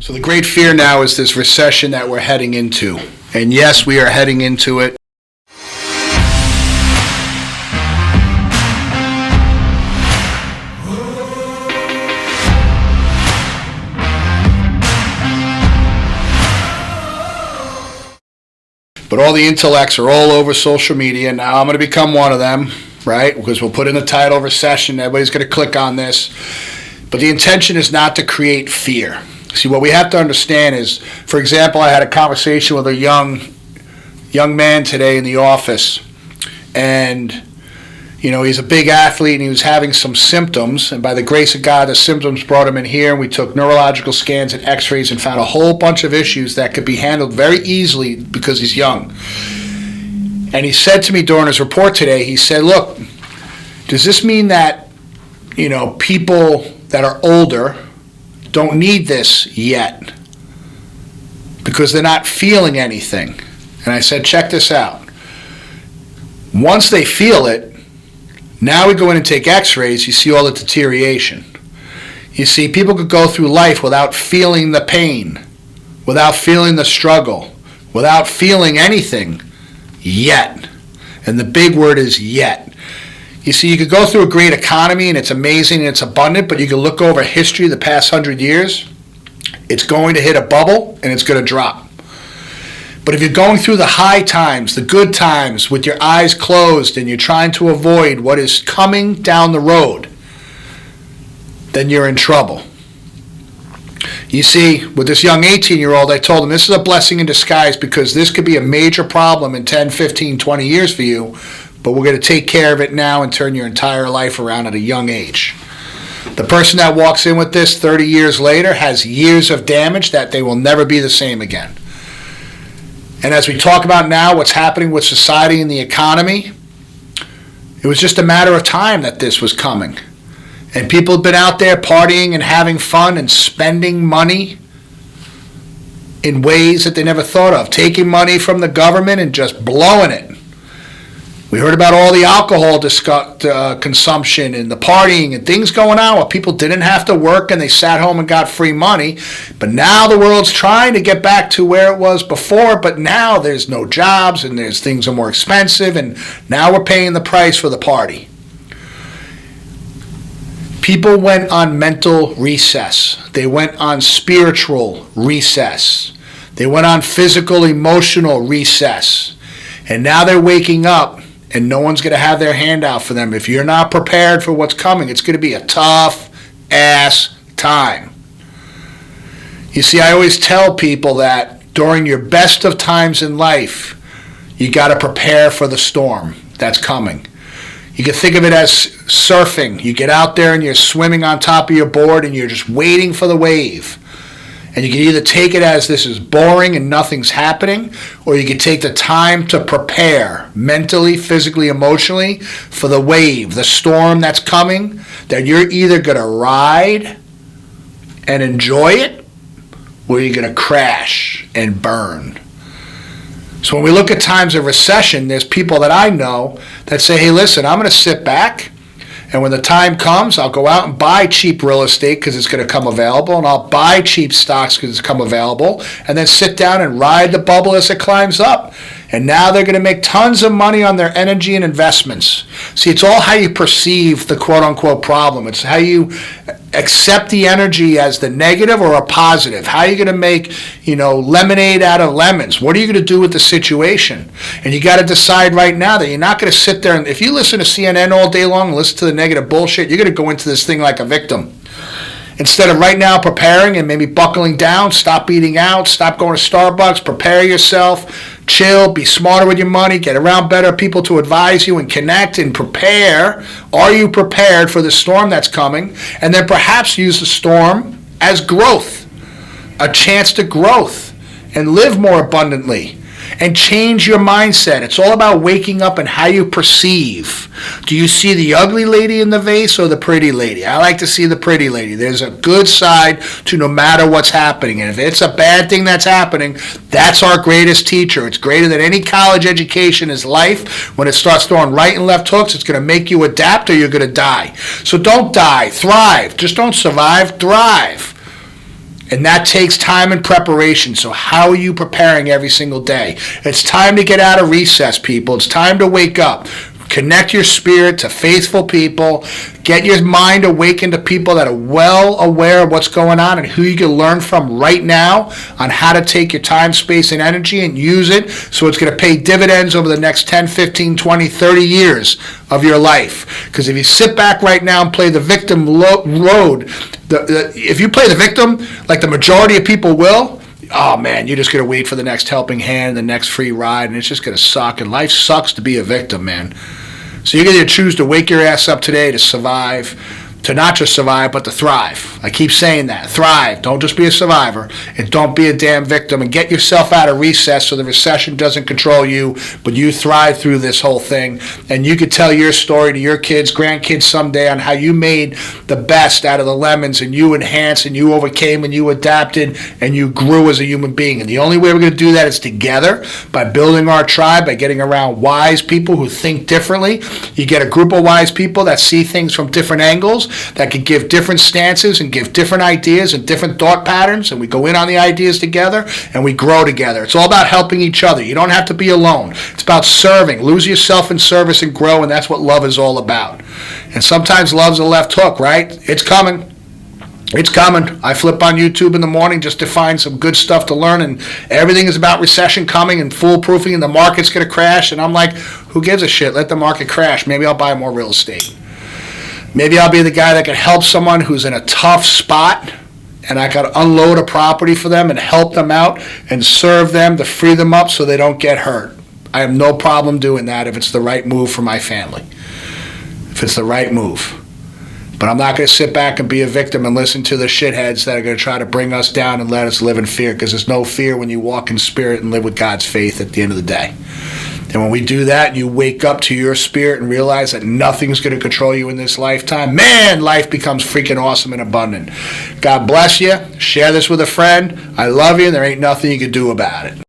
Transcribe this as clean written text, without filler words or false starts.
So the great fear now is this recession that we're heading into. And yes, we are heading into it. But all the intellects are all over social media. Now I'm going to become one of them, right? Because we'll put in the title recession. Everybody's going to click on this. But the intention is not to create fear. See, what we have to understand is, for example, I had a conversation with a young man today in the office, and he's a big athlete and he was having some symptoms, and by the grace of God, the symptoms brought him in here, and we took neurological scans and x-rays and found a whole bunch of issues that could be handled very easily because he's young. And he said to me during his report today, he said, look, does this mean that, people that are older don't need this yet because they're not feeling anything? And I said, check this out. Once they feel it, now we go in and take x-rays, you see all the deterioration. You see, people could go through life without feeling the pain, without feeling the struggle, without feeling anything yet. And the big word is yet. You see, you could go through a great economy and it's amazing and it's abundant, but you can look over history the past 100 years, it's going to hit a bubble and it's going to drop. But if you're going through the high times, the good times, with your eyes closed and you're trying to avoid what is coming down the road, then you're in trouble. You see, with this young 18-year-old, I told him this is a blessing in disguise because this could be a major problem in 10, 15, 20 years for you, but we're going to take care of it now and turn your entire life around at a young age. The person that walks in with this 30 years later has years of damage that they will never be the same again. And as we talk about now what's happening with society and the economy, it was just a matter of time that this was coming. And people have been out there partying and having fun and spending money in ways that they never thought of. Taking money from the government and just blowing it. We heard about all the alcohol consumption and the partying and things going on where people didn't have to work and they sat home and got free money. But now the world's trying to get back to where it was before, but now there's no jobs and things are more expensive, and now we're paying the price for the party. People went on mental recess. They went on spiritual recess. They went on physical, emotional recess. And now they're waking up and no one's going to have their hand out for them. If you're not prepared for what's coming, it's going to be a tough-ass time. You see, I always tell people that during your best of times in life, you got to prepare for the storm that's coming. You can think of it as surfing. You get out there and you're swimming on top of your board and you're just waiting for the wave. And you can either take it as this is boring and nothing's happening, or you can take the time to prepare mentally, physically, emotionally for the wave, the storm that's coming, that you're either going to ride and enjoy it, or you're going to crash and burn. So when we look at times of recession, there's people that I know that say, hey, listen, I'm going to sit back, and when the time comes, I'll go out and buy cheap real estate because it's going to come available, and I'll buy cheap stocks because it's come available, and then sit down and ride the bubble as it climbs up. And now they're going to make tons of money on their energy and investments. See, it's all how you perceive the quote-unquote problem. It's how you accept the energy as the negative or a positive. How are you going to make, lemonade out of lemons? What are you going to do with the situation? And you got to decide right now that you're not going to sit there and, if you listen to CNN all day long and listen to the negative bullshit, you're going to go into this thing like a victim. Instead of right now preparing and maybe buckling down, stop eating out, stop going to Starbucks, prepare yourself, chill, be smarter with your money, get around better people to advise you and connect and prepare. Are you prepared for the storm that's coming? And then perhaps use the storm as growth, a chance to growth and live more abundantly. And change your mindset. It's all about waking up and how you perceive. Do you see the ugly lady in the vase or the pretty lady? I like to see the pretty lady. There's a good side to no matter what's happening. And if it's a bad thing that's happening, that's our greatest teacher. It's greater than any college education is life. When it starts throwing right and left hooks, it's going to make you adapt or you're going to die. So don't die. Thrive. Just don't survive. Thrive. And that takes time and preparation. So how are you preparing every single day? It's time to get out of recess, people. It's time to wake up. Connect your spirit to faithful people. Get your mind awakened to people that are well aware of what's going on and who you can learn from right now on how to take your time, space, and energy and use it so it's going to pay dividends over the next 10, 15, 20, 30 years of your life. Because if you sit back right now and play the victim road, if you play the victim like the majority of people will, oh man, you're just going to wait for the next helping hand, the next free ride, and it's just going to suck. And life sucks to be a victim, man. So you're going to choose to wake your ass up today to survive, to not just survive, but to thrive. I keep saying that. Thrive. Don't just be a survivor, and don't be a damn victim, and get yourself out of recess so the recession doesn't control you, but you thrive through this whole thing, and you could tell your story to your kids, grandkids someday on how you made the best out of the lemons, and you enhanced, and you overcame, and you adapted, and you grew as a human being. And the only way we're going to do that is together, by building our tribe, by getting around wise people who think differently. You get a group of wise people that see things from different angles, that can give different stances and give different ideas and different thought patterns, and we go in on the ideas together and we grow together. It's all about helping each other. You don't have to be alone. It's about serving. Lose yourself in service and grow, and that's what love is all about. And sometimes love's a left hook, right? It's coming. It's coming. I flip on YouTube in the morning just to find some good stuff to learn, and everything is about recession coming and foolproofing, and the market's going to crash, and I'm like, who gives a shit? Let the market crash. Maybe I'll buy more real estate. Maybe I'll be the guy that can help someone who's in a tough spot, and I can unload a property for them and help them out and serve them to free them up so they don't get hurt. I have no problem doing that if it's the right move for my family, if it's the right move. But I'm not going to sit back and be a victim and listen to the shitheads that are going to try to bring us down and let us live in fear, because there's no fear when you walk in spirit and live with God's faith at the end of the day. And when we do that, you wake up to your spirit and realize that nothing's going to control you in this lifetime. Man, life becomes freaking awesome and abundant. God bless you. Share this with a friend. I love you. There ain't nothing you can do about it.